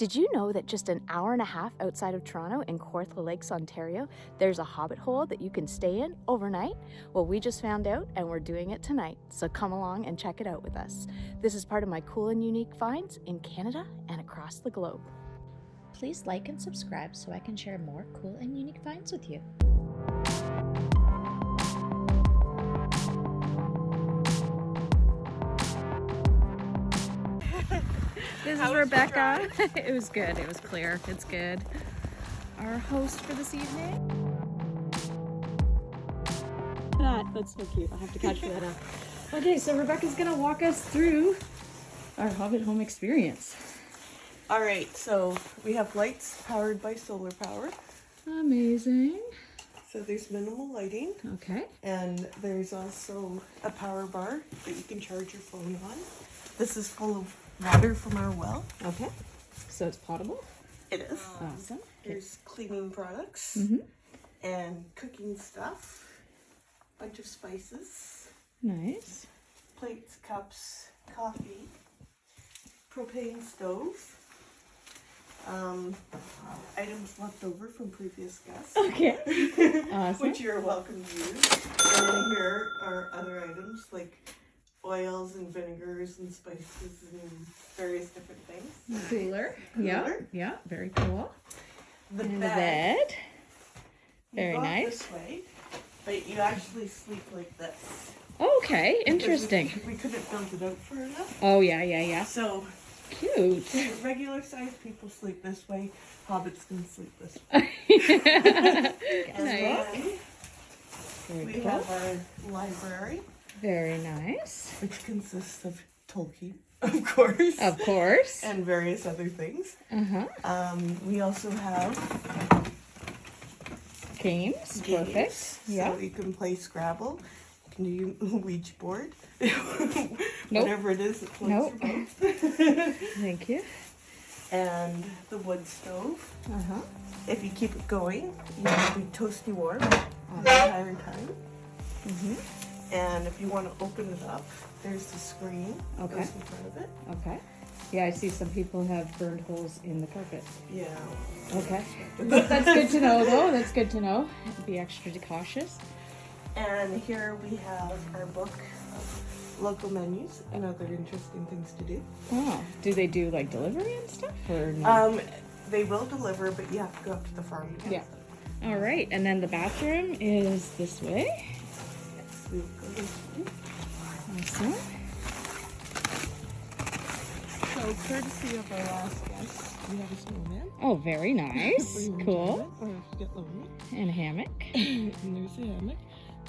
Did you know that just an hour and a half outside of Toronto in Kawartha Lakes, Ontario, there's a Hobbit Hole that you can stay in overnight? Well, we just found out and we're doing it tonight, so come along and check it out with us. This is part of my cool and unique finds in Canada and across the globe. Please like and subscribe so I can share more cool and unique finds with you. This is Rebecca. It was good. It was clear. It's good. Our host for this evening. That's so cute. I'll have to catch that up. Okay, so Rebecca's gonna walk us through our Hobbit home experience. All right, so we have lights powered by solar power. Amazing. So there's minimal lighting, Okay. and there's also a power bar that you can charge your phone on. This is full of water from our well. Okay. So it's potable. It is. Awesome. There's cleaning products and cooking stuff, bunch of spices, Nice. plates, cups, coffee, propane stove, items left over from previous guests, Okay. Awesome. which you're welcome to use. And then here are other items like oils and vinegars and spices and various different things. Cooler. Yeah. Cooler. Yeah. Very cool. The And the bed. bed. You Very go nice. This way, but you actually sleep like this. Okay. Because Interesting. We couldn't build it out far enough. Oh yeah. Yeah. Yeah. So Cute. regular sized people sleep this way. Hobbits can sleep this way. And Nice. then Very we cool. have our library, Very nice. which consists of Tolkien, of course, Of course. and various other things. We also have Games. games, Perfect. Yeah. so you can play Scrabble. You can do Ouija board, Nope. whatever it is that floats Nope. your boat. Thank you. And the wood stove. Uh-huh. If you keep it going, you can be toasty warm the entire time. And if you want to open it up, there's the screen that Okay. goes in front of it. Okay. Yeah, I see some people have burned holes in the carpet. Yeah. Okay. That's good to know, though. That's good to know. Be extra cautious. And here we have our book of local menus and other interesting things to do. Oh, do they do like delivery and stuff, or no? They will deliver, but you have to go up to the farm. to get Yeah. them. All right, and then the bathroom is this way. Yes, we will go this way. Awesome. So, courtesy of our last guest, we have a snowman. Oh, very nice. for your Cool. enjoyment, or if you get lonely. And a hammock. And there's a hammock.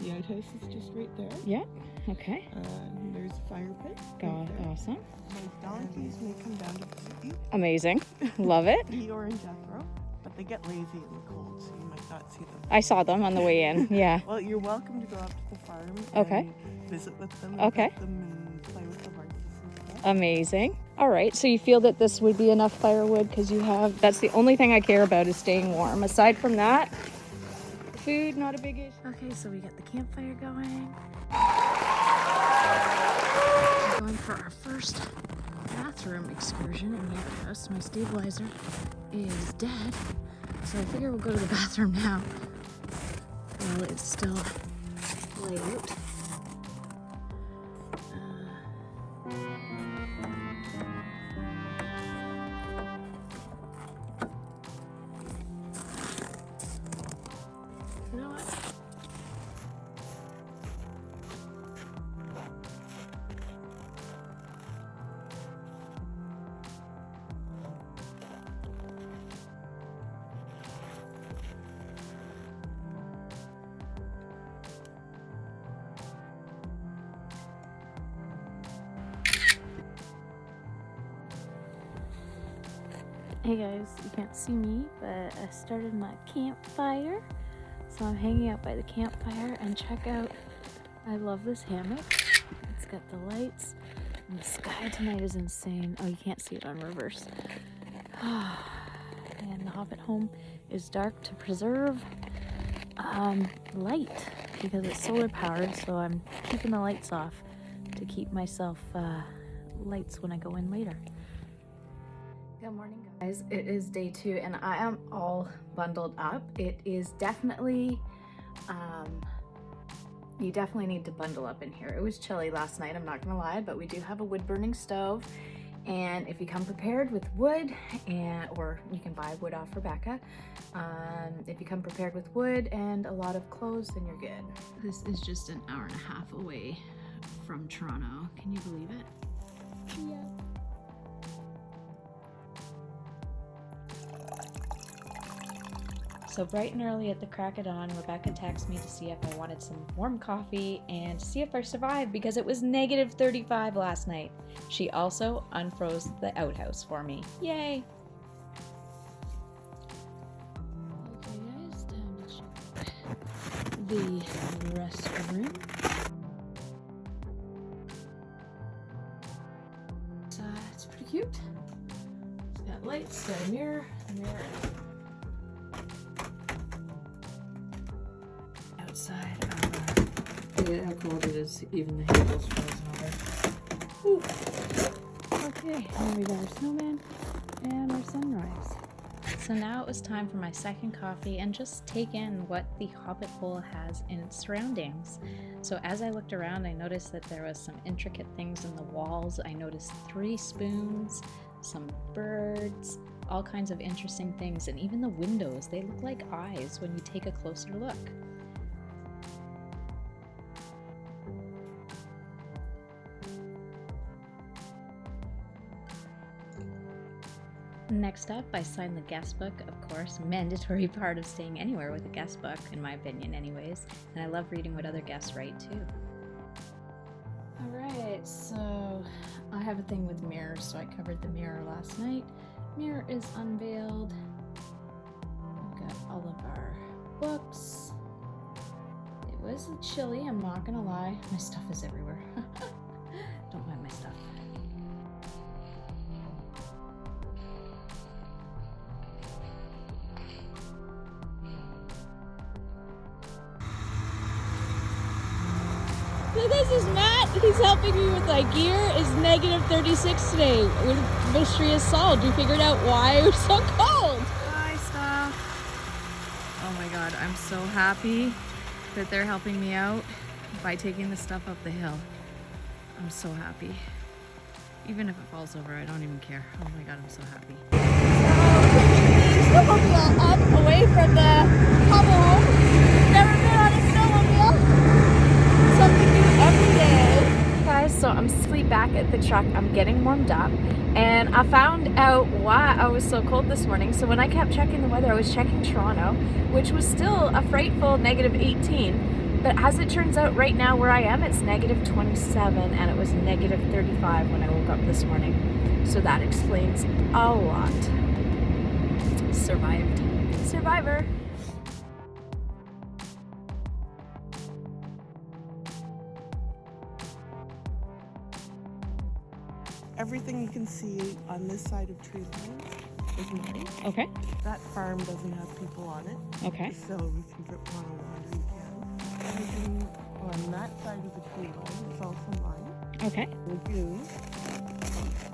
The outhouse is just right there. Yeah. Okay. And there's a fire pit. Got awesome. My donkeys may come down to visit you, Amazing. Love it. Eeyore and Jethro, but they get lazy in the cold, so you might not see them. I saw them on the way in. Yeah. Well, you're welcome to go up to the farm Okay. and visit with them and Okay. pet them and play with the horses and stuff. Amazing. All right, so you feel that this would be enough firewood because you have, that's the only thing I care about is staying warm. Aside from that, food, not a big issue. Okay, so we got the campfire going. We're going for our first bathroom excursion in the outhouse. My stabilizer is dead, so I figure we'll go to the bathroom now while it's still laid out. You know what? Hey guys, you can't see me, but I started my campfire. So I'm hanging out by the campfire and check out, I love this hammock. It's got the lights and the sky tonight is insane. Oh, you can't see it on reverse. And the Hobbit home is dark to preserve light because it's solar powered, so I'm keeping the lights off to keep myself lights when I go in later. Good morning, guys. It is day 2 and I am all bundled up. It is definitely, you definitely need to bundle up in here. It was chilly last night, I'm not gonna lie, but we do have a wood burning stove. And if you come prepared with wood, or you can buy wood off Rebecca, if you come prepared with wood and a lot of clothes, then you're good. This is just an hour and a half away from Toronto. Can you believe it? Yeah. So bright and early at the crack of dawn, Rebecca texted me to see if I wanted some warm coffee and to see if I survived because it was negative 35 last night. She also unfroze the outhouse for me. Yay! Okay guys, time to check the restroom. So it's pretty cute. It's got lights, got a mirror, outside our... Look at how cold it is, even the handle's frozen over. Okay, and we got our snowman and our sunrise. So now it was time for my second coffee and just take in what the Hobbit Hole has in its surroundings. So as I looked around, I noticed that there was some intricate things in the walls. I noticed 3 spoons, some birds, all kinds of interesting things, and even the windows, they look like eyes when you take a closer look. Next up, I signed the guest book, of course, mandatory part of staying anywhere with a guest book, in my opinion anyways, and I love reading what other guests write too. Alright, so I have a thing with mirrors, so I covered the mirror last night. Mirror is unveiled. We've got all of our books. It was chilly, I'm not gonna lie. My stuff is everywhere. Don't mind my stuff. So this is Matt, he's helping me with my gear. It's negative 36 today. Mystery is solved. We figured out why it was so cold. Hi, stuff. Oh my god, I'm so happy that they're helping me out by taking the stuff up the hill. I'm so happy. Even if it falls over, I don't even care. Oh my god, I'm so happy. Snowmobile up away from the Hobbit Hole. Never been on a snowmobile. Something new every day. Guys, so I'm asleep back at the truck. I'm getting warmed up. And I found out why I was so cold this morning. So when I kept checking the weather, I was checking Toronto, which was still a frightful negative 18. But as it turns out right now where I am, it's negative 27 and it was negative 35 when I woke up this morning. So that explains a lot. Survived. Survivor. Everything you can see on this side of tree line is mine. Okay. That farm doesn't have people on it. Okay. So if you want to wander, you can. Everything on that side of the tree line is also mine. Okay. Lagoon.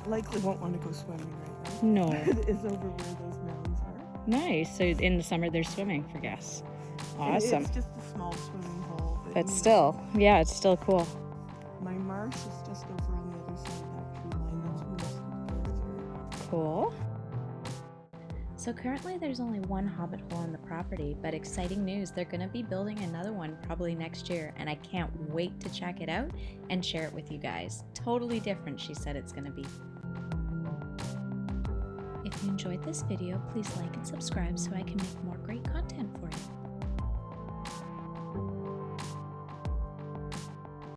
Likely won't want to go swimming right No. now. It is over where those mountains are. Nice. So in the summer they're swimming for guests. Awesome. It's just a small swimming hole. But still, yeah, it's still cool. My marsh is just over on the other side of that tree line. That's where most of the birds are. Cool. So currently there's only one Hobbit Hole on the property, but exciting news, they're going to be building another one probably next year, and I can't wait to check it out and share it with you guys. Totally different, she said it's going to be. If you enjoyed this video, please like and subscribe so I can make more great content for you.